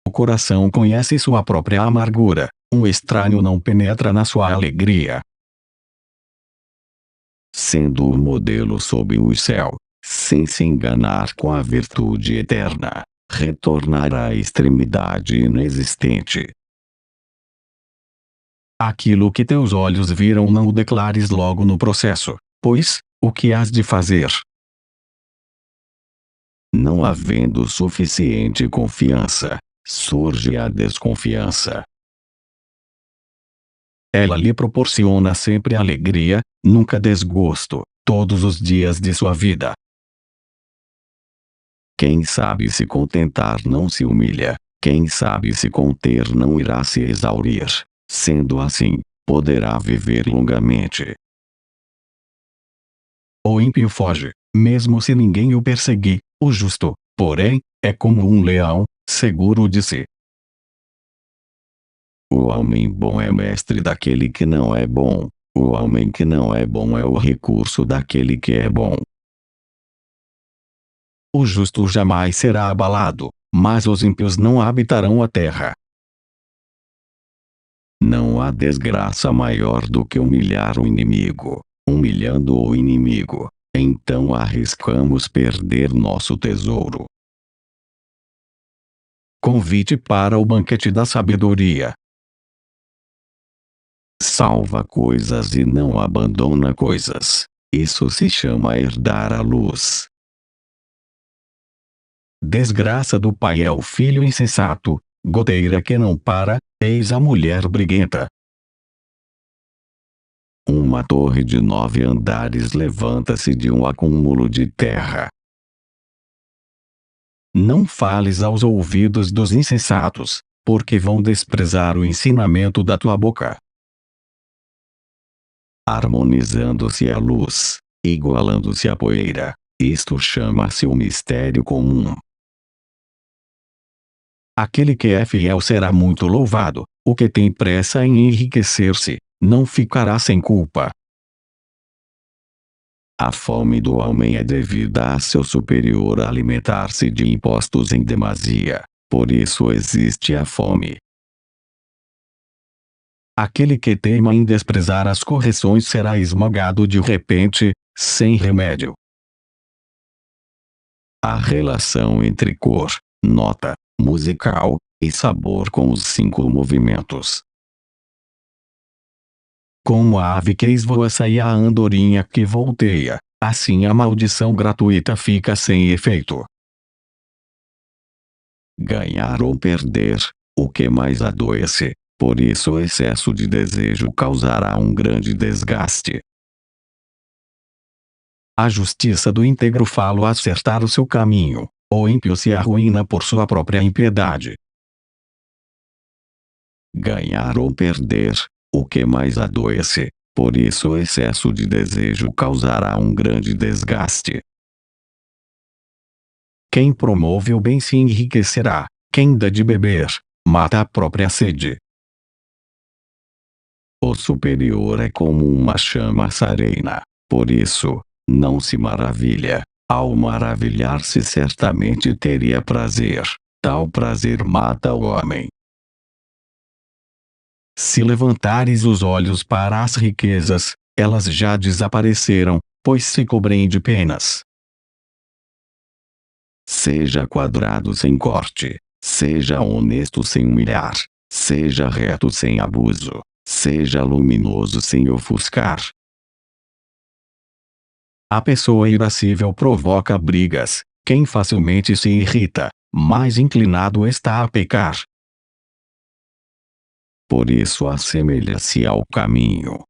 O coração conhece sua própria amargura, um estranho não penetra na sua alegria. Sendo o modelo sob o céu, sem se enganar com a virtude eterna, retornará à extremidade inexistente. Aquilo que teus olhos viram não o declares logo no processo, pois, o que hás de fazer? Não havendo suficiente confiança, surge a desconfiança. Ela lhe proporciona sempre alegria, nunca desgosto, todos os dias de sua vida. Quem sabe se contentar não se humilha, quem sabe se conter não irá se exaurir. Sendo assim, poderá viver longamente. O ímpio foge, mesmo se ninguém o perseguir. O justo, porém, é como um leão, seguro de si. O homem bom é mestre daquele que não é bom. O homem que não é bom é o recurso daquele que é bom. O justo jamais será abalado, mas os ímpios não habitarão a terra. Não há desgraça maior do que humilhar o inimigo. Humilhando o inimigo, então arriscamos perder nosso tesouro. Convite para o banquete da sabedoria. Salva coisas e não abandona coisas. Isso se chama herdar a luz. Desgraça do pai é o filho insensato, goteira que não para, eis a mulher briguenta. Uma torre de 9 andares levanta-se de um acúmulo de terra. Não fales aos ouvidos dos insensatos, porque vão desprezar o ensinamento da tua boca. Harmonizando-se a luz, igualando-se a poeira, isto chama-se o mistério comum. Aquele que é fiel será muito louvado, o que tem pressa em enriquecer-se, não ficará sem culpa. A fome do homem é devida a seu superior alimentar-se de impostos em demasia, por isso existe a fome. Aquele que teima em desprezar as correções será esmagado de repente, sem remédio. A relação entre cor, nota, musical, e sabor com os 5 movimentos. Como a ave que esvoaça e a andorinha que volteia, assim a maldição gratuita fica sem efeito. Ganhar ou perder, o que mais adoece, por isso o excesso de desejo causará um grande desgaste. A justiça do íntegro falo acertar o seu caminho, o ímpio se arruína por sua própria impiedade. Ganhar ou perder, o que mais adoece, por isso o excesso de desejo causará um grande desgaste. Quem promove o bem se enriquecerá, quem dá de beber, mata a própria sede. O superior é como uma chama serena, por isso, não se maravilha. Ao maravilhar-se certamente teria prazer, tal prazer mata o homem. Se levantares os olhos para as riquezas, elas já desapareceram, pois se cobrem de penas. Seja quadrado sem corte, seja honesto sem humilhar, seja reto sem abuso, seja luminoso sem ofuscar. A pessoa irascível provoca brigas, quem facilmente se irrita, mais inclinado está a pecar. Por isso assemelha-se ao caminho.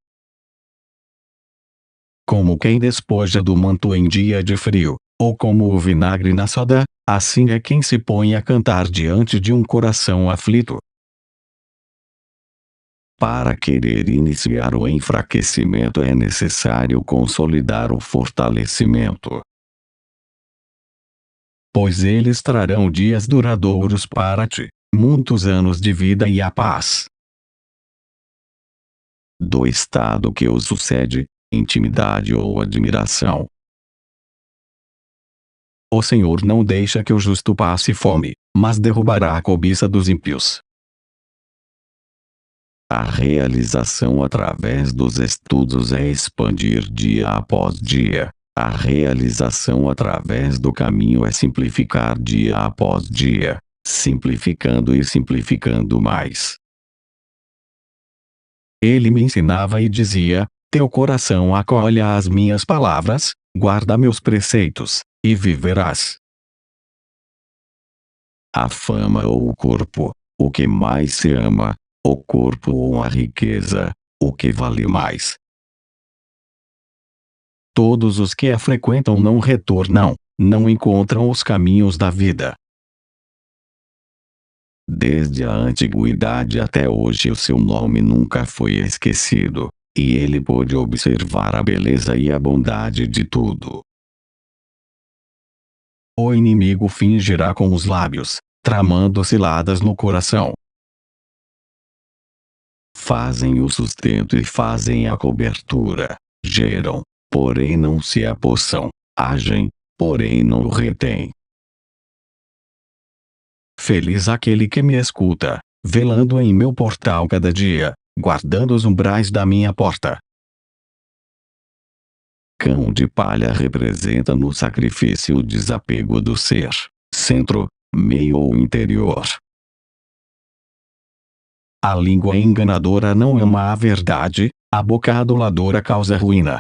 Como quem despoja do manto em dia de frio, ou como o vinagre na soda, assim é quem se põe a cantar diante de um coração aflito. Para querer iniciar o enfraquecimento é necessário consolidar o fortalecimento. Pois eles trarão dias duradouros para ti, muitos anos de vida e a paz. Do estado que o sucede, intimidade ou admiração. O Senhor não deixa que o justo passe fome, mas derrubará a cobiça dos ímpios. A realização através dos estudos é expandir dia após dia. A realização através do caminho é simplificar dia após dia, simplificando e simplificando mais. Ele me ensinava e dizia: teu coração acolhe as minhas palavras, guarda meus preceitos, e viverás. A fama ou o corpo, o que mais se ama, o corpo ou a riqueza, o que vale mais? Todos os que a frequentam não retornam, não encontram os caminhos da vida. Desde a antiguidade até hoje o seu nome nunca foi esquecido, e ele pôde observar a beleza e a bondade de tudo. O inimigo fingirá com os lábios, tramando ciladas no coração. Fazem o sustento e fazem a cobertura, geram, porém não se apossam, agem, porém não o retêm. Feliz aquele que me escuta, velando em meu portal cada dia, guardando os umbrais da minha porta. Cão de palha representa no sacrifício o desapego do ser, centro, meio ou interior. A língua enganadora não ama a verdade, a boca aduladora causa ruína.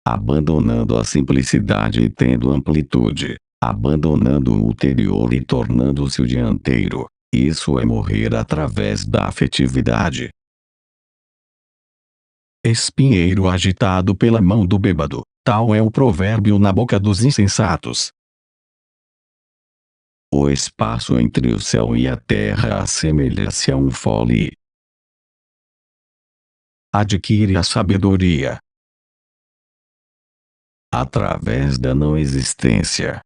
Abandonando a simplicidade e tendo amplitude, abandonando o ulterior e tornando-se o dianteiro, isso é morrer através da afetividade. Espinheiro agitado pela mão do bêbado, tal é o provérbio na boca dos insensatos. O espaço entre o céu e a terra assemelha-se a um fole. Adquire a sabedoria através da não existência.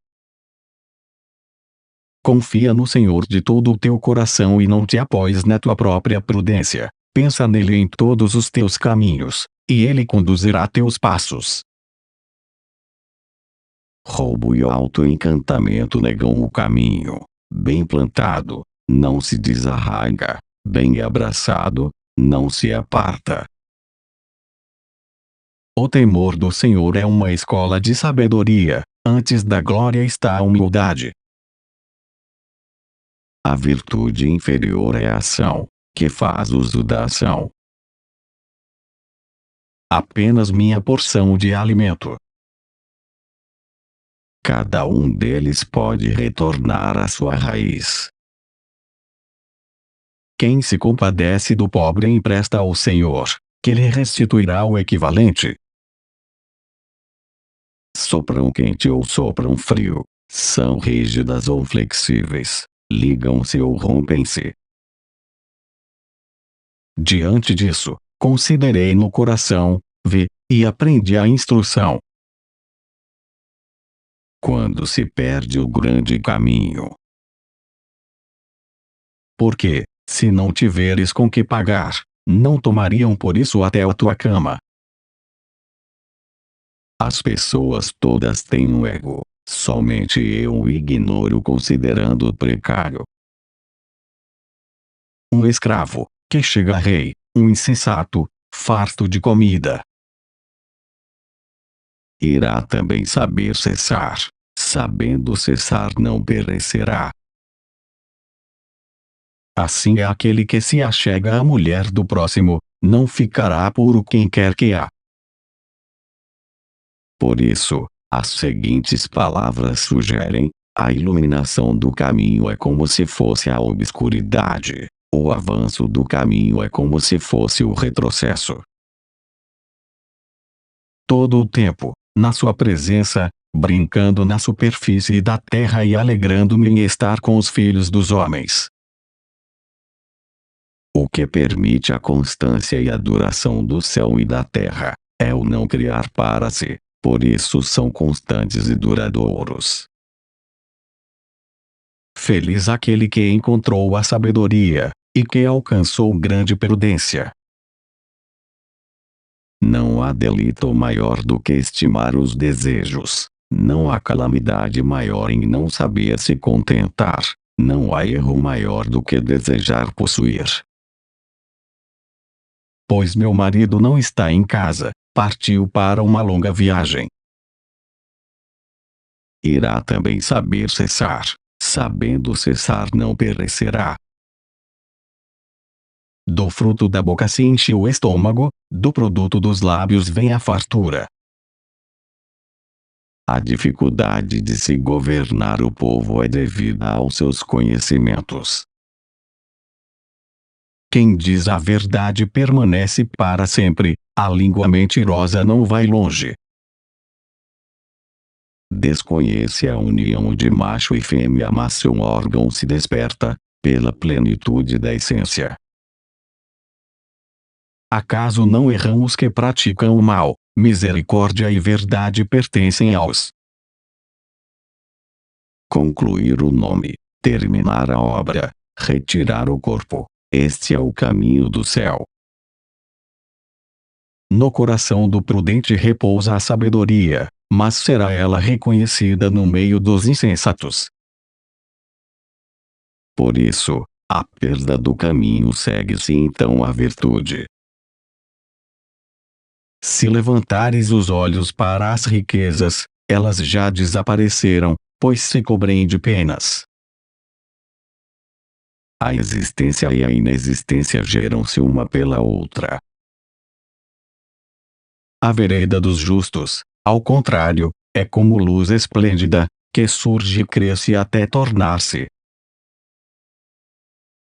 Confia no Senhor de todo o teu coração e não te apoies na tua própria prudência. Pensa nele em todos os teus caminhos, e ele conduzirá teus passos. Roubo e autoencantamento negam o caminho. Bem plantado, não se desarraiga. Bem abraçado, não se aparta. O temor do Senhor é uma escola de sabedoria. Antes da glória está a humildade. A virtude inferior é a ação, que faz uso da ação. Apenas minha porção de alimento. Cada um deles pode retornar à sua raiz. Quem se compadece do pobre empresta ao Senhor, que lhe restituirá o equivalente. Sopram quente ou sopram frio, são rígidas ou flexíveis, ligam-se ou rompem-se. Diante disso, considerei no coração, vi, e aprendi a instrução. Quando se perde o grande caminho. Porque, se não tiveres com que pagar, não tomariam por isso até a tua cama. As pessoas todas têm um ego, somente eu o ignoro considerando precário. Um escravo, que chega a rei, um insensato, farto de comida. Irá também saber cessar, sabendo cessar não perecerá. Assim é aquele que se achega à mulher do próximo, não ficará puro quem quer que a. Por isso, as seguintes palavras sugerem: a iluminação do caminho é como se fosse a obscuridade, o avanço do caminho é como se fosse o retrocesso. Todo o tempo, na sua presença, brincando na superfície da terra e alegrando-me em estar com os filhos dos homens. O que permite a constância e a duração do céu e da terra é o não criar para si. Por isso são constantes e duradouros. Feliz aquele que encontrou a sabedoria, e que alcançou grande prudência. Não há delito maior do que estimar os desejos, Não há calamidade maior em não saber se contentar. Não há erro maior do que desejar possuir. Pois meu marido não está em casa, partiu para uma longa viagem. Irá também saber cessar. Sabendo cessar não perecerá. Do fruto da boca se enche o estômago, do produto dos lábios vem a fartura. A dificuldade de se governar o povo é devida aos seus conhecimentos. Quem diz a verdade permanece para sempre, a língua mentirosa não vai longe. Desconhece a união de macho e fêmea, mas seu órgão se desperta, pela plenitude da essência. Acaso não erram os que praticam o mal? Misericórdia e verdade pertencem aos. Concluir o nome, terminar a obra, retirar o corpo. Este é o caminho do céu. No coração do prudente repousa a sabedoria, mas será ela reconhecida no meio dos insensatos. Por isso, à perda do caminho segue-se então a virtude. Se levantares os olhos para as riquezas, elas já desapareceram, pois se cobrem de penas. A existência e a inexistência geram-se uma pela outra. A vereda dos justos, ao contrário, é como luz esplêndida, que surge e cresce até tornar-se.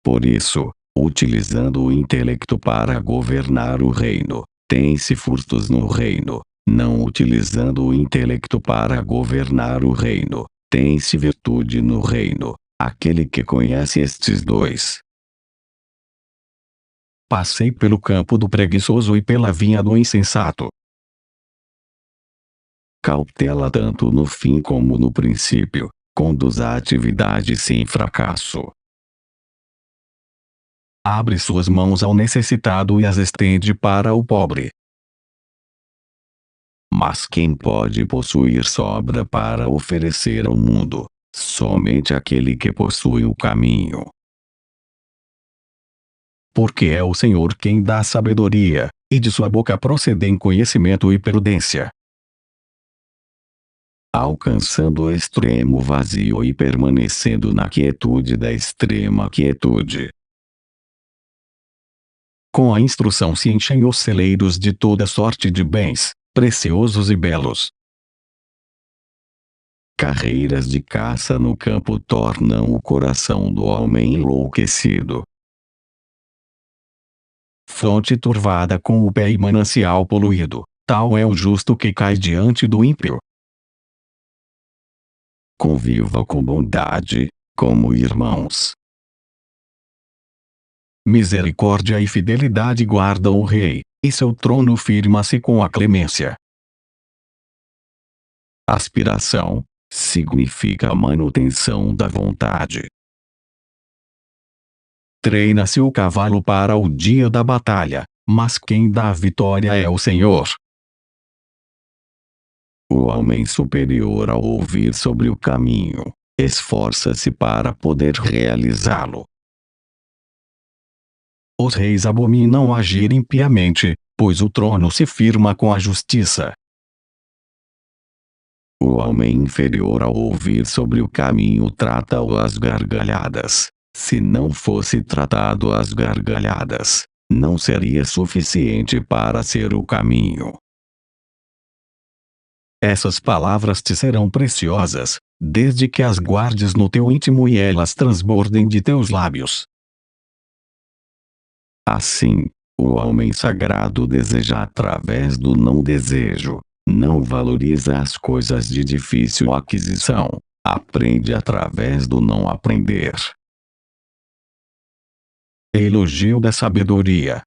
Por isso, utilizando o intelecto para governar o reino, tem-se furtos no reino. Não utilizando o intelecto para governar o reino, tem-se virtude no reino. Aquele que conhece estes dois. Passei pelo campo do preguiçoso e pela vinha do insensato. Cautela tanto no fim como no princípio, conduz a atividade sem fracasso. Abre suas mãos ao necessitado e as estende para o pobre. Mas quem pode possuir sobra para oferecer ao mundo? Somente aquele que possui o caminho. Porque é o Senhor quem dá sabedoria, e de sua boca procedem conhecimento e prudência. Alcançando o extremo vazio e permanecendo na quietude da extrema quietude. Com a instrução se enchem os celeiros de toda sorte de bens, preciosos e belos. Carreiras de caça no campo tornam o coração do homem enlouquecido. Fonte turvada com o pé e manancial poluído, tal é o justo que cai diante do ímpio. Conviva com bondade, como irmãos. Misericórdia e fidelidade guardam o rei, e seu trono firma-se com a clemência. Aspiração significa a manutenção da vontade. Treina-se o cavalo para o dia da batalha, mas quem dá a vitória é o Senhor. O homem superior ao ouvir sobre o caminho, esforça-se para poder realizá-lo. Os reis abominam agir impiamente, pois o trono se firma com a justiça. O homem inferior ao ouvir sobre o caminho trata-o às gargalhadas. Se não fosse tratado às gargalhadas, não seria suficiente para ser o caminho. Essas palavras te serão preciosas, desde que as guardes no teu íntimo e elas transbordem de teus lábios. Assim, o homem sagrado deseja através do não desejo, não valoriza as coisas de difícil aquisição, aprende através do não aprender. Elogio da sabedoria.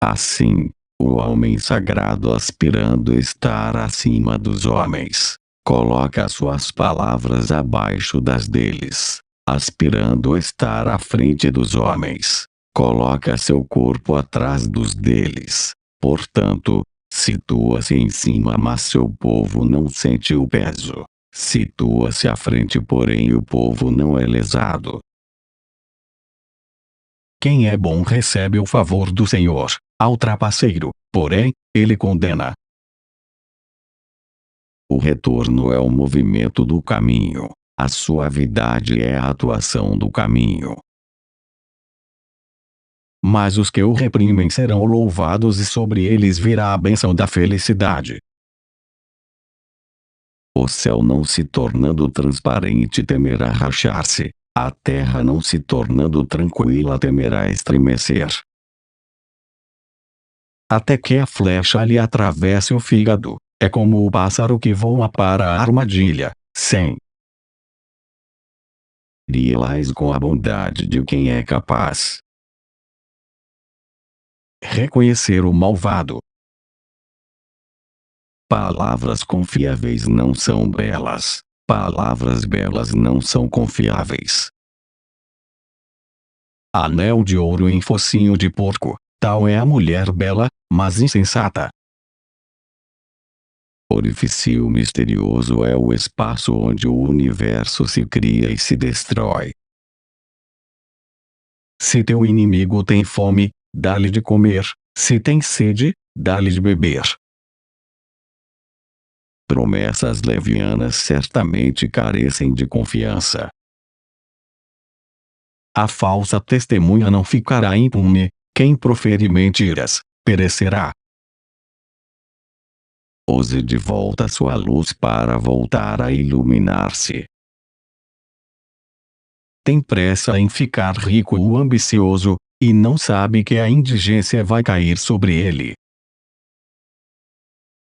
Assim, o homem sagrado aspirando estar acima dos homens, coloca suas palavras abaixo das deles. Aspirando estar à frente dos homens, coloca seu corpo atrás dos deles. Portanto, Situa-se em cima, mas seu povo não sente o peso. Situa-se à frente, porém o povo não é lesado. Quem é bom recebe o favor do Senhor, ao trapaceiro, porém, ele condena. O retorno é o movimento do caminho, a suavidade é a atuação do caminho. Mas os que o reprimem serão louvados e sobre eles virá a bênção da felicidade. O céu não se tornando transparente temerá rachar-se, a terra não se tornando tranquila temerá estremecer. Até que a flecha lhe atravesse o fígado, é como o pássaro que voa para a armadilha, sem Ri-las com a bondade de quem é capaz. reconhecer o malvado. Palavras confiáveis não são belas, palavras belas não são confiáveis. Anel de ouro em focinho de porco, tal é a mulher bela, mas insensata. Orifício misterioso é o espaço onde o universo se cria e se destrói. Se teu inimigo tem fome, dá-lhe de comer, se tem sede, dá-lhe de beber. Promessas levianas certamente carecem de confiança. A falsa testemunha não ficará impune, quem proferir mentiras, perecerá. Use de volta sua luz para voltar a iluminar-se. Tem pressa em ficar rico o ambicioso, e não sabe que a indigência vai cair sobre ele.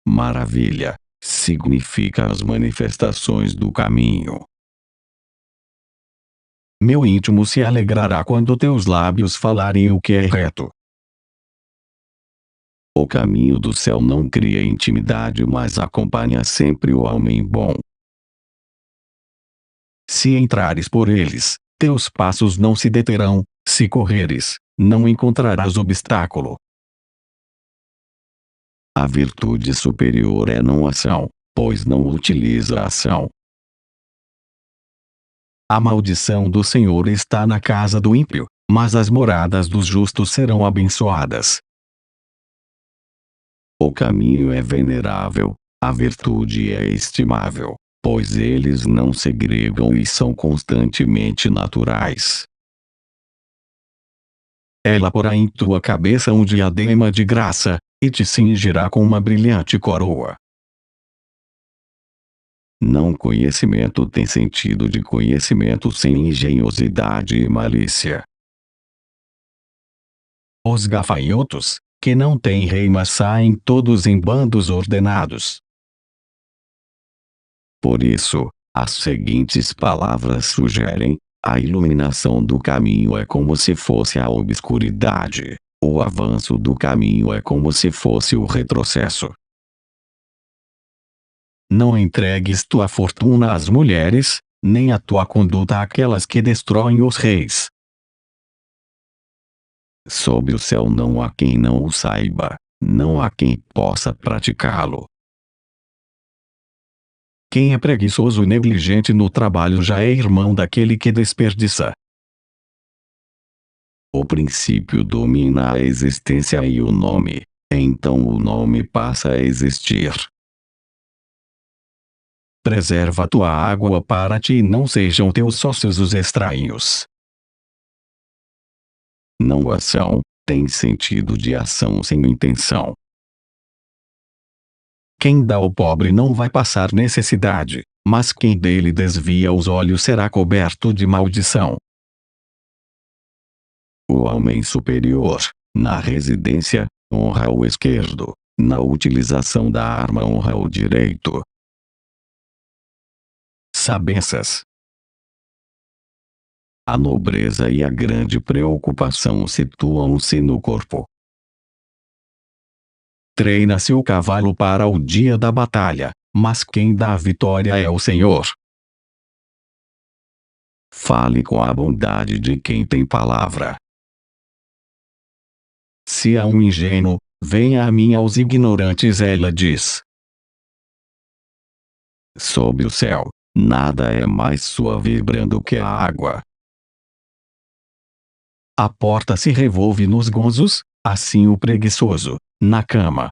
Maravilha significa as manifestações do caminho. Meu íntimo se alegrará quando teus lábios falarem o que é reto. O caminho do céu não cria intimidade, mas acompanha sempre o homem bom. Se entrares por eles, teus passos não se deterão, se correres, não encontrarás obstáculo. A virtude superior é não ação, pois não utiliza a ação. A maldição do Senhor está na casa do ímpio, mas as moradas dos justos serão abençoadas. O caminho é venerável, a virtude é estimável, pois eles não segregam e são constantemente naturais. Ela porá em tua cabeça um diadema de graça, e te cingirá com uma brilhante coroa. Não conhecimento tem sentido de conhecimento sem engenhosidade e malícia. Os gafanhotos, que não têm rei mas saem todos em bandos ordenados. Por isso, as seguintes palavras sugerem: a iluminação do caminho é como se fosse a obscuridade, o avanço do caminho é como se fosse o retrocesso. Não entregues tua fortuna às mulheres, nem a tua conduta àquelas que destroem os reis. Sob o céu não há quem não o saiba, não há quem possa praticá-lo. Quem é preguiçoso e negligente no trabalho já é irmão daquele que desperdiça. O princípio domina a existência e o nome, então o nome passa a existir. Preserva tua água para ti e não sejam teus sócios os estranhos. Não ação, tem sentido de ação sem intenção. Quem dá ao pobre não vai passar necessidade, mas quem dele desvia os olhos será coberto de maldição. O homem superior, na residência, honra o esquerdo, na utilização da arma honra o direito. Sabências. A nobreza e a grande preocupação situam-se no corpo. Treina-se o cavalo para o dia da batalha, mas quem dá a vitória é o Senhor. Fale com a bondade de quem tem palavra. Se há um ingênuo, venha a mim aos ignorantes, ela diz. Sob o céu, nada é mais suave e brando que a água. A porta se revolve nos gonzos, assim o preguiçoso, na cama.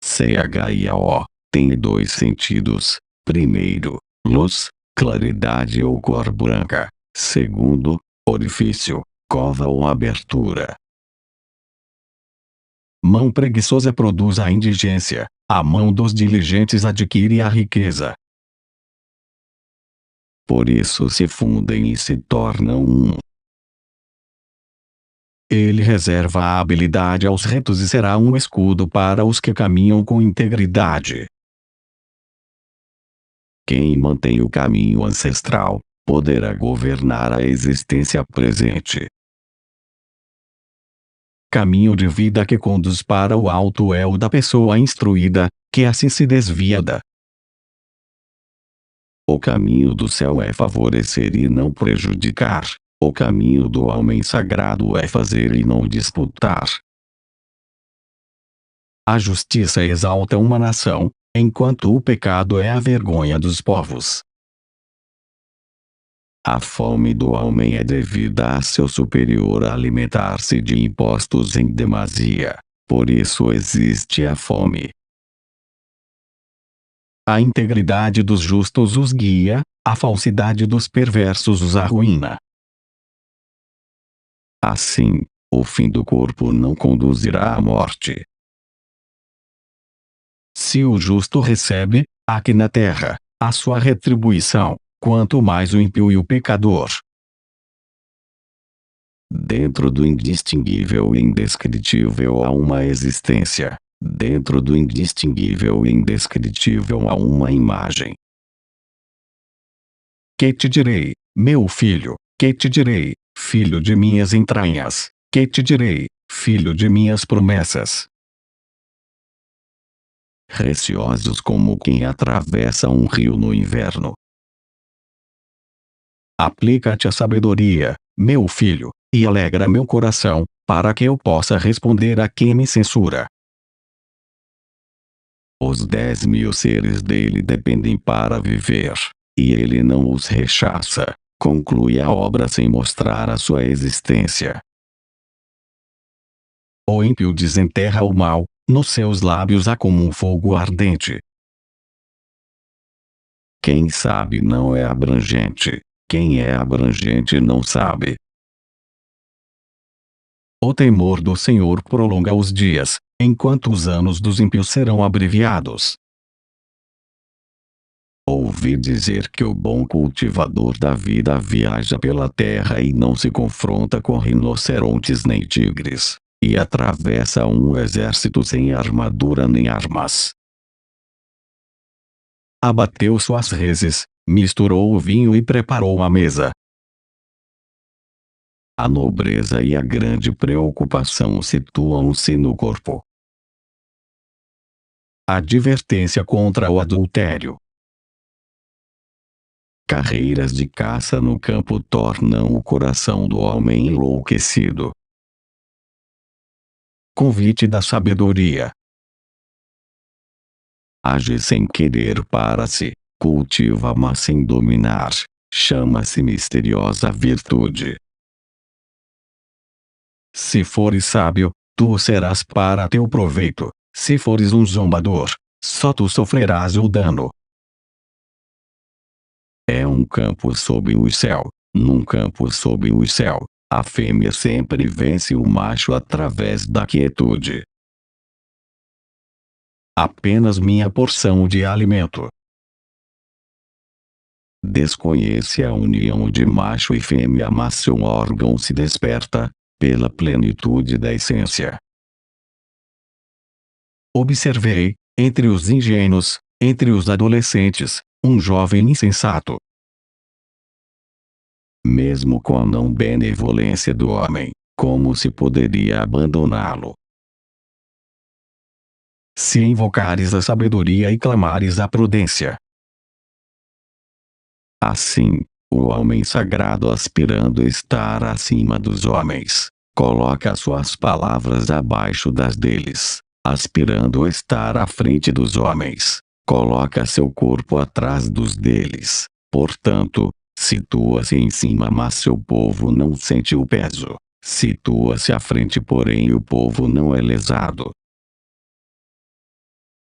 CHIO tem dois sentidos. Primeiro, luz, claridade ou cor branca. Segundo, orifício, cova ou abertura. Mão preguiçosa produz a indigência, a mão dos diligentes adquire a riqueza. Por isso se fundem e se tornam um. Ele reserva a habilidade aos retos e será um escudo para os que caminham com integridade. Quem mantém o caminho ancestral, poderá governar a existência presente. Caminho de vida que conduz para o alto é o da pessoa instruída, que assim se desvia da. O caminho do céu é favorecer e não prejudicar. O caminho do homem sagrado é fazer e não disputar. A justiça exalta uma nação, enquanto o pecado é a vergonha dos povos. A fome do homem é devida a seu superior alimentar-se de impostos em demasia. Por isso existe a fome. A integridade dos justos os guia, a falsidade dos perversos os arruína. Assim, o fim do corpo não conduzirá à morte. Se o justo recebe, aqui na terra, a sua retribuição, quanto mais o ímpio e o pecador. Dentro do indistinguível e indescritível há uma existência. Dentro do indistinguível e indescritível há uma imagem. Que te direi, meu filho, que te direi, filho de minhas entranhas, que te direi, filho de minhas promessas. Receosos como quem atravessa um rio no inverno. Aplica-te a sabedoria, meu filho, e alegra meu coração, para que eu possa responder a quem me censura. Os 10.000 seres dele dependem para viver, e ele não os rechaça. Conclui a obra sem mostrar a sua existência. O ímpio desenterra o mal, nos seus lábios há como um fogo ardente. Quem sabe não é abrangente. Quem é abrangente não sabe. O temor do Senhor prolonga os dias, enquanto os anos dos ímpios serão abreviados. Ouvi dizer que o bom cultivador da vida viaja pela terra e não se confronta com rinocerontes nem tigres, e atravessa um exército sem armadura nem armas. Abateu suas reses, misturou o vinho e preparou a mesa. A nobreza e a grande preocupação situam-se no corpo. Advertência contra o adultério. Carreiras de caça no campo tornam o coração do homem enlouquecido. Convite da sabedoria. Age sem querer para si, cultiva mas sem dominar, chama-se misteriosa virtude. Se fores sábio, tu serás para teu proveito, se fores um zombador, só tu sofrerás o dano. É um campo sob o céu, num campo sob o céu, a fêmea sempre vence o macho através da quietude. Apenas minha porção de alimento. Desconhece a união de macho e fêmea, mas seu órgão se desperta, pela plenitude da essência. Observei, entre os ingênuos, entre os adolescentes, um jovem insensato. Mesmo com a não benevolência do homem, como se poderia abandoná-lo? Se invocares a sabedoria e clamares a prudência. Assim, o homem sagrado aspirando estar acima dos homens, coloca suas palavras abaixo das deles, aspirando estar à frente dos homens, coloca seu corpo atrás dos deles, portanto, situa-se em cima, mas seu povo não sente o peso, situa-se à frente, porém o povo não é lesado.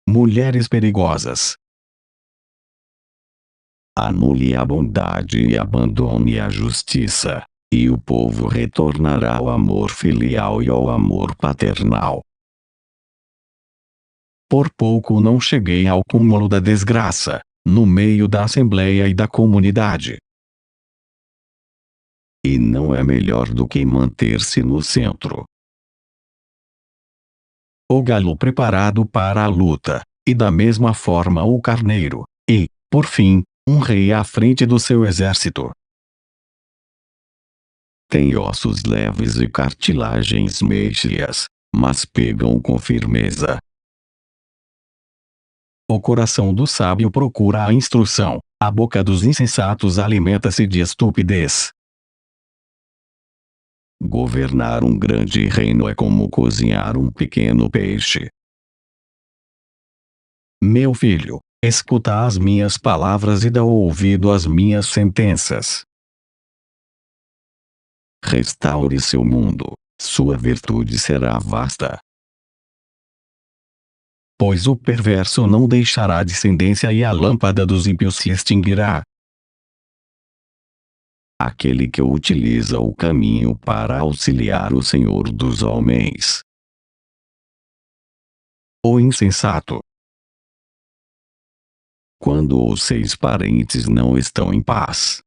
Mulheres perigosas. Anule a bondade e abandone a justiça, e o povo retornará ao amor filial e ao amor paternal. Por pouco não cheguei ao cúmulo da desgraça, no meio da assembleia e da comunidade. E não é melhor do que manter-se no centro. O galo preparado para a luta, e da mesma forma o carneiro, e, por fim, um rei à frente do seu exército. Tem ossos leves e cartilagens métias, mas pegam com firmeza. O coração do sábio procura a instrução, a boca dos insensatos alimenta-se de estupidez. Governar um grande reino é como cozinhar um pequeno peixe. Meu filho, escuta as minhas palavras e dá ouvido às minhas sentenças. Restaure seu mundo, sua virtude será vasta. Pois o perverso não deixará descendência e a lâmpada dos ímpios se extinguirá. Aquele que utiliza o caminho para auxiliar o Senhor dos homens. O insensato. Quando os 6 parentes não estão em paz.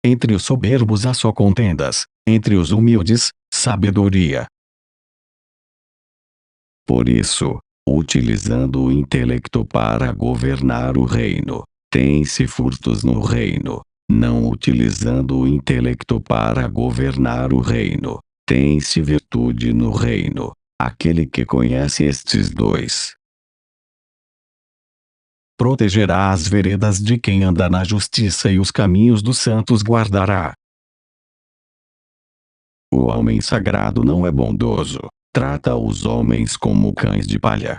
Entre os soberbos há só contendas, entre os humildes, sabedoria. Por isso, utilizando o intelecto para governar o reino, tem-se furtos no reino. Não utilizando o intelecto para governar o reino, tem-se virtude no reino. Aquele que conhece estes dois protegerá as veredas de quem anda na justiça e os caminhos dos santos guardará. O homem sagrado não é bondoso, trata os homens como cães de palha.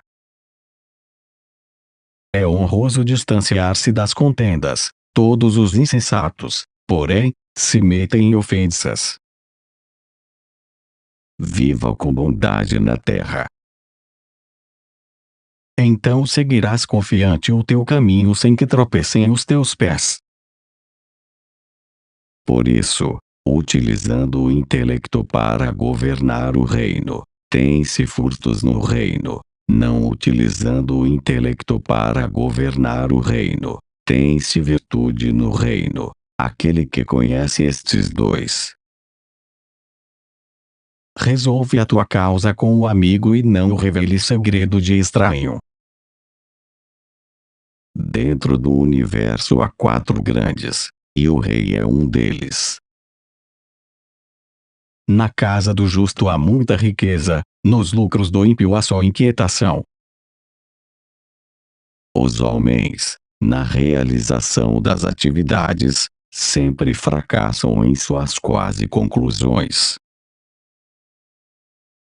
É honroso distanciar-se das contendas. Todos os insensatos, porém, se metem em ofensas. Viva com bondade na terra. Então seguirás confiante o teu caminho sem que tropecem os teus pés. Por isso, utilizando o intelecto para governar o reino, tem-se furtos no reino. Não utilizando o intelecto para governar o reino, tem-se virtude no reino. Aquele que conhece estes dois resolve a tua causa com o amigo e não revele segredo de estranho. Dentro do universo há 4 grandes, e o rei é um deles. Na casa do justo há muita riqueza, nos lucros do ímpio há só inquietação. Os homens, na realização das atividades, sempre fracassam em suas quase conclusões.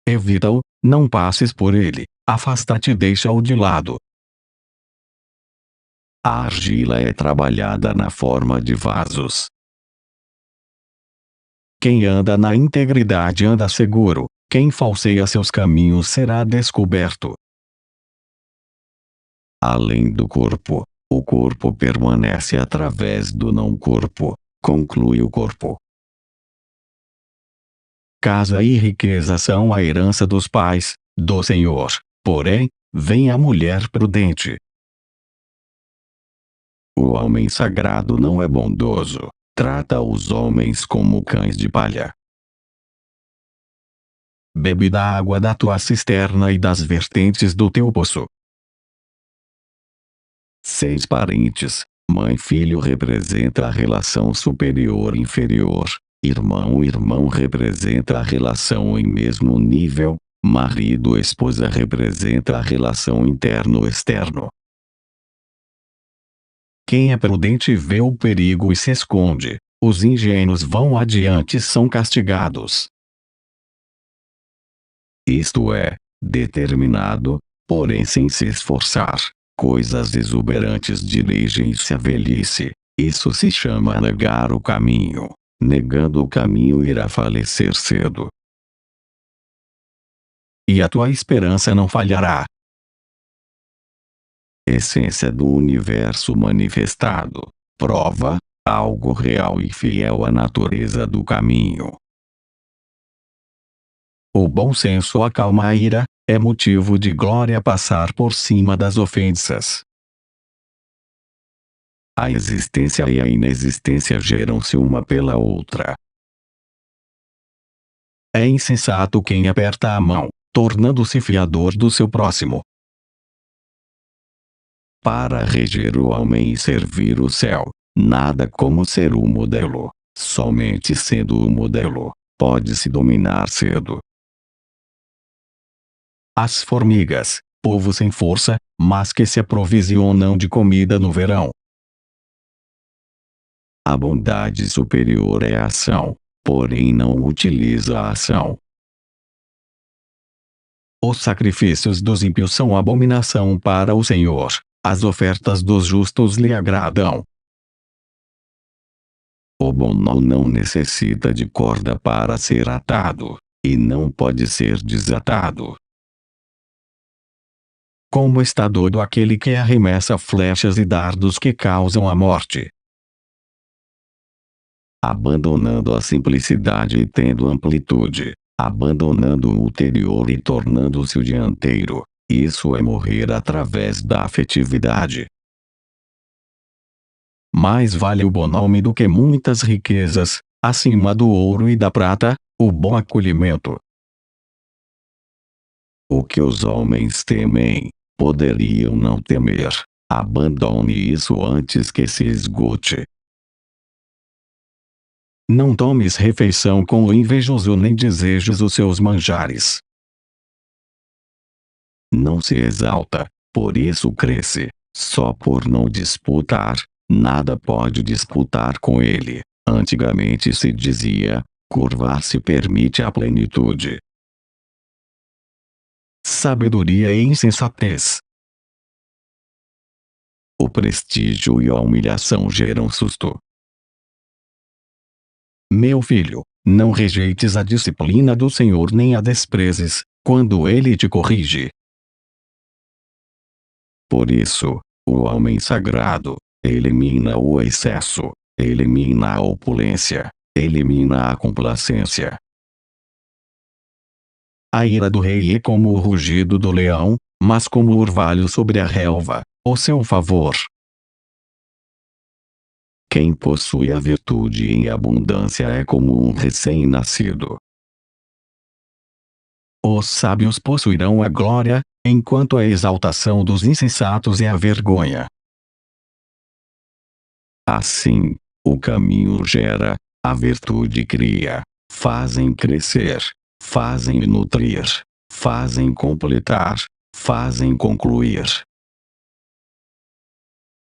Evita-o, não passes por ele, afasta-te e deixa-o de lado. A argila é trabalhada na forma de vasos. Quem anda na integridade anda seguro, quem falseia seus caminhos será descoberto. Além do corpo, o corpo permanece através do não-corpo, conclui o corpo. Casa e riqueza são a herança dos pais, do Senhor, porém, vem a mulher prudente. O homem sagrado não é bondoso, trata os homens como cães de palha. Bebe da água da tua cisterna e das vertentes do teu poço. 6 parentes, mãe e filho representa a relação superior-inferior, irmão-irmão representa a relação em mesmo nível, marido-esposa representa a relação interno-externo. Quem é prudente vê o perigo e se esconde, os ingênuos vão adiante e são castigados. Isto é, determinado, porém sem se esforçar, coisas exuberantes dirigem-se à velhice. Isso se chama negar o caminho. Negando o caminho irá falecer cedo. E a tua esperança não falhará. Essência do universo manifestado. Prova, algo real e fiel à natureza do caminho. O bom senso acalma a ira, é motivo de glória passar por cima das ofensas. A existência e a inexistência geram-se uma pela outra. É insensato quem aperta a mão, tornando-se fiador do seu próximo. Para reger o homem e servir o céu, nada como ser o modelo. Somente sendo o modelo, pode-se dominar cedo. As formigas, povo sem força, mas que se aprovisionam de comida no verão. A bondade superior é a ação, porém não utiliza a ação. Os sacrifícios dos ímpios são abominação para o Senhor, as ofertas dos justos lhe agradam. O bom não necessita de corda para ser atado, e não pode ser desatado. Como está doido aquele que arremessa flechas e dardos que causam a morte. Abandonando a simplicidade e tendo amplitude, abandonando o ulterior e tornando-se o dianteiro, isso é morrer através da afetividade. Mais vale o bom nome do que muitas riquezas, acima do ouro e da prata, o bom acolhimento. O que os homens temem, poderiam não temer. Abandone isso antes que se esgote. Não tomes refeição com o invejoso nem desejes os seus manjares. Não se exalta, por isso cresce. Só por não disputar, nada pode disputar com ele. Antigamente se dizia, curvar-se permite a plenitude. Sabedoria e insensatez. O prestígio e a humilhação geram susto. Meu filho, não rejeites a disciplina do Senhor nem a desprezes, quando Ele te corrige. Por isso, o homem sagrado, elimina o excesso, elimina a opulência, elimina a complacência. A ira do rei é como o rugido do leão, mas como o orvalho sobre a relva, o seu favor. Quem possui a virtude em abundância é como um recém-nascido. Os sábios possuirão a glória, enquanto a exaltação dos insensatos é a vergonha. Assim, o caminho gera, a virtude cria, fazem crescer, fazem nutrir, fazem completar, fazem concluir.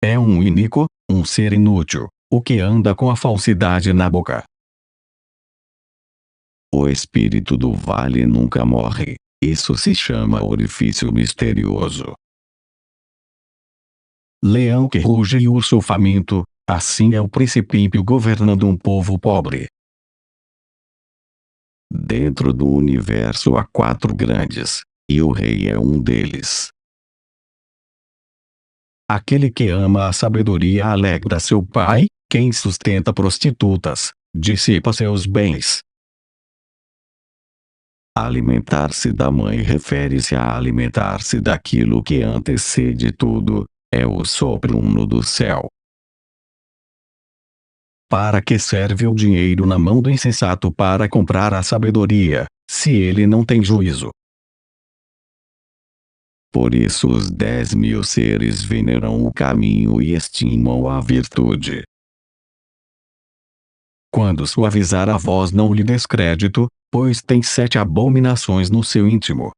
É um iníquo, um ser inútil, o que anda com a falsidade na boca. O espírito do vale nunca morre, isso se chama orifício misterioso. Leão que ruge e urso faminto, assim é o príncipe ímpio governando um povo pobre. Dentro do universo há 4 grandes, e o rei é um deles. Aquele que ama a sabedoria alegra seu pai, quem sustenta prostitutas, dissipa seus bens. Alimentar-se da mãe refere-se a alimentar-se daquilo que antecede tudo, é o sopro do céu. Para que serve o dinheiro na mão do insensato para comprar a sabedoria, se ele não tem juízo? Por isso os 10.000 seres veneram o caminho e estimam a virtude. Quando suavizar a voz não lhe descrédito, pois tem 7 abominações no seu íntimo.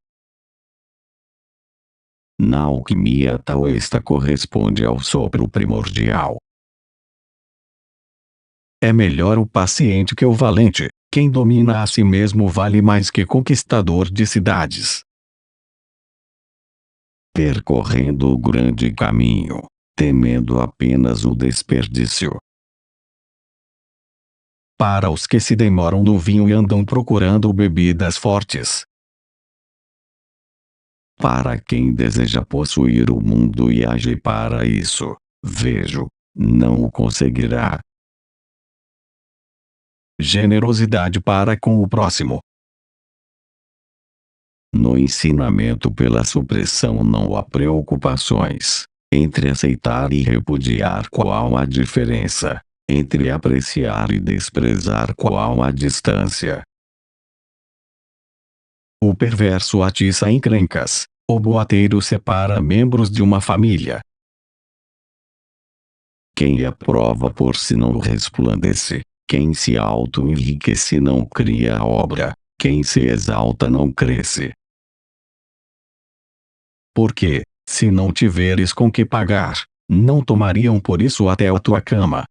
Na alquimia taoísta corresponde ao sopro primordial. É melhor o paciente que o valente. Quem domina a si mesmo vale mais que conquistador de cidades. Percorrendo o grande caminho, temendo apenas o desperdício. Para os que se demoram no vinho e andam procurando bebidas fortes. Para quem deseja possuir o mundo e age para isso, vejo, não o conseguirá. Generosidade para com o próximo. No ensinamento pela supressão não há preocupações. Entre aceitar e repudiar qual a diferença? Entre apreciar e desprezar qual a distância? O perverso atiça encrencas. O boateiro separa membros de uma família. Quem aprova por si não resplandece. Quem se auto-enriquece não cria a obra. Quem se exalta não cresce. Porque, se não tiveres com que pagar, não tomariam por isso até a tua cama.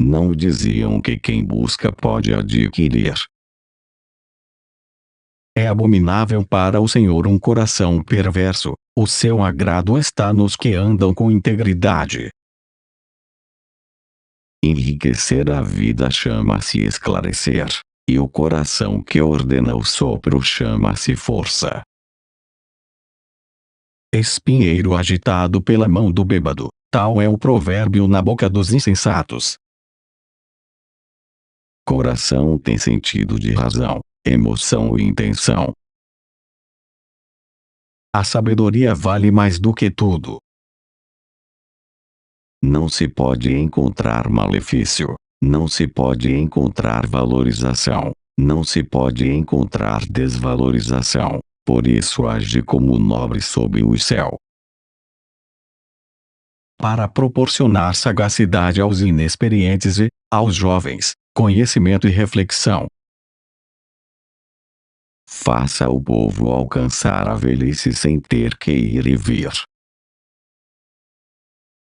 Não diziam que quem busca pode adquirir. É abominável para o Senhor um coração perverso. O seu agrado está nos que andam com integridade. Enriquecer a vida chama-se esclarecer, e o coração que ordena o sopro chama-se força. Espinheiro agitado pela mão do bêbado, tal é o provérbio na boca dos insensatos. Coração tem sentido de razão, emoção e intenção. A sabedoria vale mais do que tudo. Não se pode encontrar malefício, não se pode encontrar valorização, não se pode encontrar desvalorização, por isso age como nobre sob o céu. Para proporcionar sagacidade aos inexperientes e, aos jovens, conhecimento e reflexão. Faça o povo alcançar a velhice sem ter que ir e vir.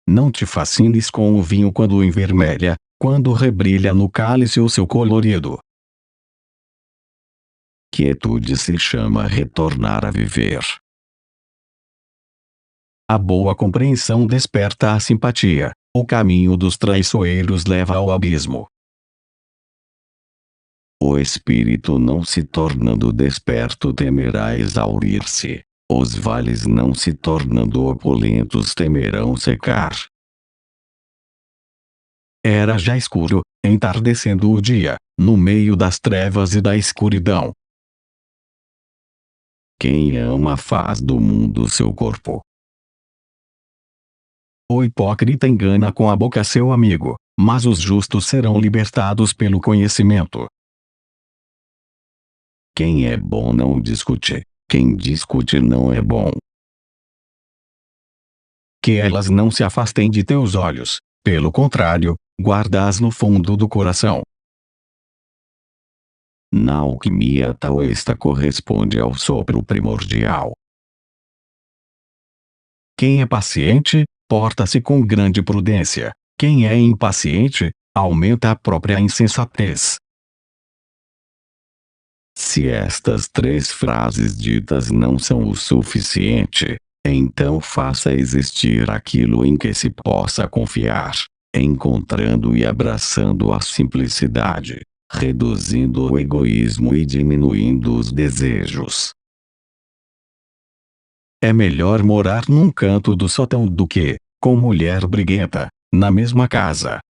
Não te fascines com o vinho quando envermelha, quando rebrilha no cálice o seu colorido. Quietude se chama retornar a viver. A boa compreensão desperta a simpatia. O caminho dos traiçoeiros leva ao abismo. O espírito não se tornando desperto temerá exaurir-se. Os vales não se tornando opulentos temerão secar. Era já escuro, entardecendo o dia, no meio das trevas e da escuridão. Quem ama faz do mundo seu corpo. O hipócrita engana com a boca seu amigo, mas os justos serão libertados pelo conhecimento. Quem é bom não discute. Quem discute não é bom. Que elas não se afastem de teus olhos, pelo contrário, guarda-as no fundo do coração. Na alquimia taoísta corresponde ao sopro primordial. Quem é paciente, porta-se com grande prudência. Quem é impaciente, aumenta a própria insensatez. Se estas 3 frases ditas não são o suficiente, então faça existir aquilo em que se possa confiar, encontrando e abraçando a simplicidade, reduzindo o egoísmo e diminuindo os desejos. É melhor morar num canto do sótão do que, com mulher briguenta, na mesma casa.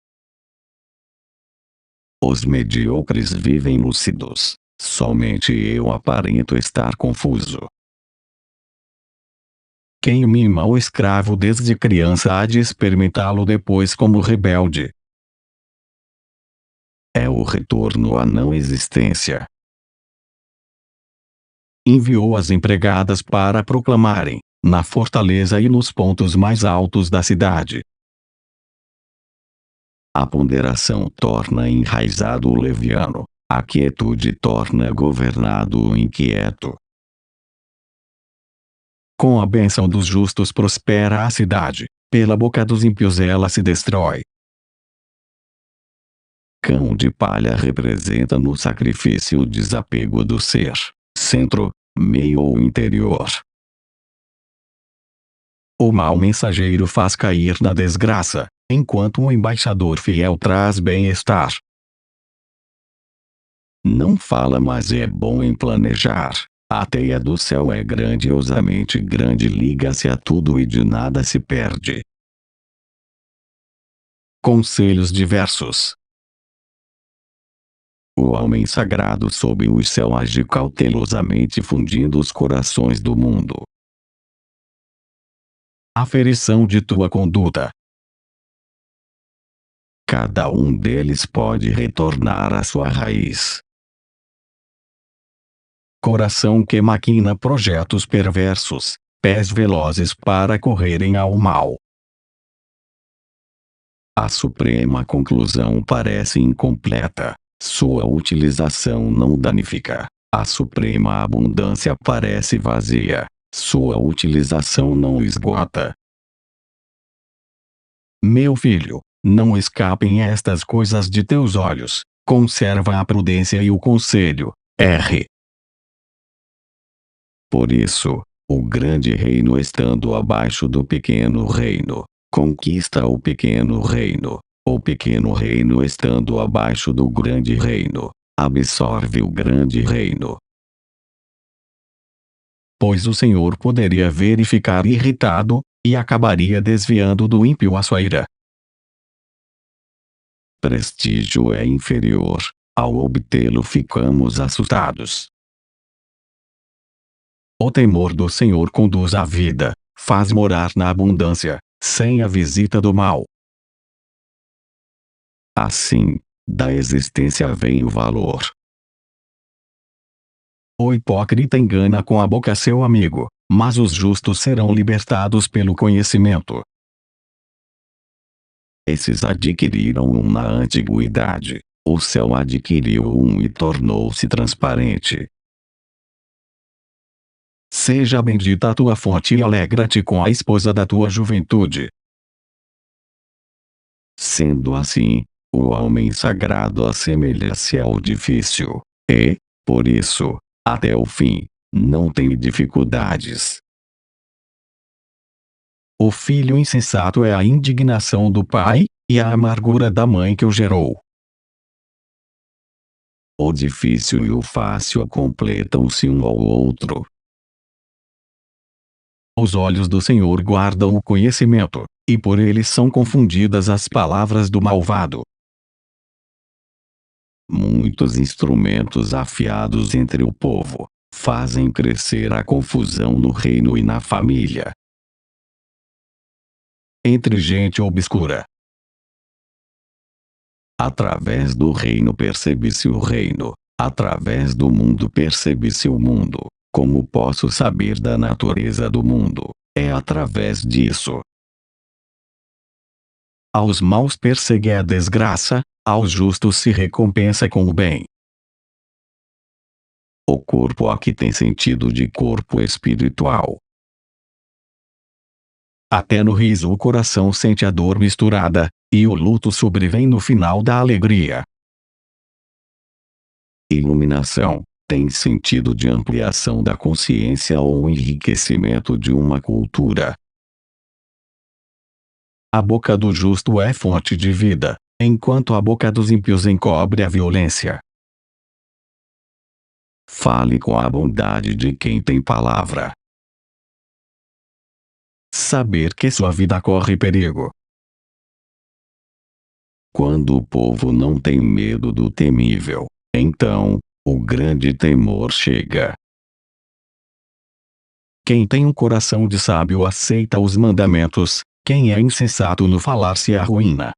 Os medíocres vivem lúcidos. Somente eu aparento estar confuso. Quem mima o escravo desde criança há de experimentá-lo depois como rebelde. É o retorno à não existência. Enviou as empregadas para proclamarem, na fortaleza e nos pontos mais altos da cidade. A ponderação torna enraizado o leviano. A quietude torna governado o inquieto. Com a bênção dos justos prospera a cidade, pela boca dos ímpios ela se destrói. Cão de palha representa no sacrifício o desapego do ser, centro, meio ou interior. O mau mensageiro faz cair na desgraça, enquanto um embaixador fiel traz bem-estar. Não fala, mas é bom em planejar. A teia do céu é grandiosamente grande, liga-se a tudo e de nada se perde. Conselhos diversos. O homem sagrado sob o céu age cautelosamente, fundindo os corações do mundo. Aferição de tua conduta. Cada um deles pode retornar à sua raiz. Coração que maquina projetos perversos, pés velozes para correrem ao mal. A suprema conclusão parece incompleta. Sua utilização não danifica. A suprema abundância parece vazia. Sua utilização não esgota. Meu filho, não escapem estas coisas de teus olhos. Conserva a prudência e o conselho. R. Por isso, o grande reino estando abaixo do pequeno reino, conquista o pequeno reino. O pequeno reino estando abaixo do grande reino, absorve o grande reino. Pois o Senhor poderia verificar irritado, e acabaria desviando do ímpio a sua ira. Prestígio é inferior. Ao obtê-lo ficamos assustados. O temor do Senhor conduz à vida, faz morar na abundância, sem a visita do mal. Assim, da existência vem o valor. O hipócrita engana com a boca seu amigo, mas os justos serão libertados pelo conhecimento. Esses adquiriram um na antiguidade. O céu adquiriu um e tornou-se transparente. Seja bendita a tua fonte e alegra-te com a esposa da tua juventude. Sendo assim, o homem sagrado assemelha-se ao difícil, e, por isso, até o fim, não tem dificuldades. O filho insensato é a indignação do pai, e a amargura da mãe que o gerou. O difícil e o fácil completam-se um ao outro. Os olhos do Senhor guardam o conhecimento, e por eles são confundidas as palavras do malvado. Muitos instrumentos afiados entre o povo fazem crescer a confusão no reino e na família. Entre gente obscura. Através do reino percebe-se o reino, através do mundo percebe-se o mundo. Como posso saber da natureza do mundo? É através disso. Aos maus persegue a desgraça, aos justos se recompensa com o bem. O corpo aqui tem sentido de corpo espiritual. Até no riso o coração sente a dor misturada, e o luto sobrevém no final da alegria. Iluminação tem sentido de ampliação da consciência ou enriquecimento de uma cultura. A boca do justo é fonte de vida, enquanto a boca dos ímpios encobre a violência. Fale com a bondade de quem tem palavra. Saber que sua vida corre perigo. Quando o povo não tem medo do temível, então, o grande temor chega. Quem tem um coração de sábio aceita os mandamentos, quem é insensato no falar se arruína.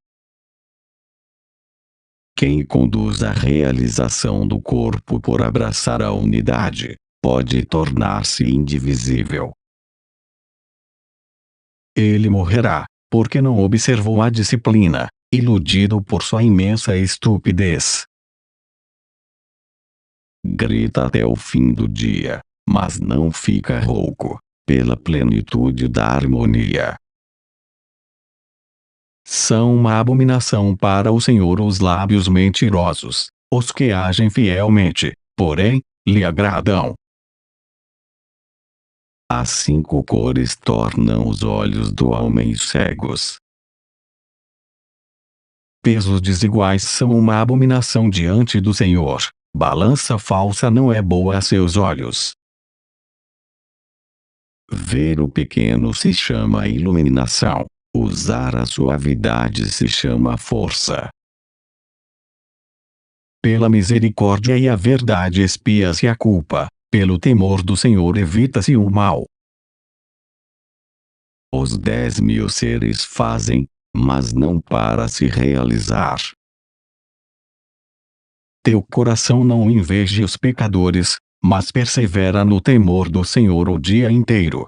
Quem conduz a realização do corpo por abraçar a unidade, pode tornar-se indivisível. Ele morrerá, porque não observou a disciplina, iludido por sua imensa estupidez. Grita até o fim do dia, mas não fica rouco, pela plenitude da harmonia. São uma abominação para o Senhor os lábios mentirosos, os que agem fielmente, porém, lhe agradam. As 5 cores tornam os olhos do homem cegos. Pesos desiguais são uma abominação diante do Senhor. Balança falsa não é boa a seus olhos. Ver o pequeno se chama iluminação. Usar a suavidade se chama força. Pela misericórdia e a verdade expia-se a culpa. Pelo temor do Senhor evita-se o mal. Os 10.000 seres fazem, mas não para se realizar. Teu coração não inveje os pecadores, mas persevera no temor do Senhor o dia inteiro.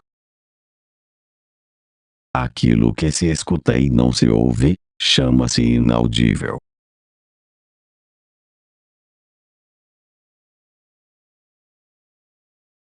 Aquilo que se escuta e não se ouve, chama-se inaudível.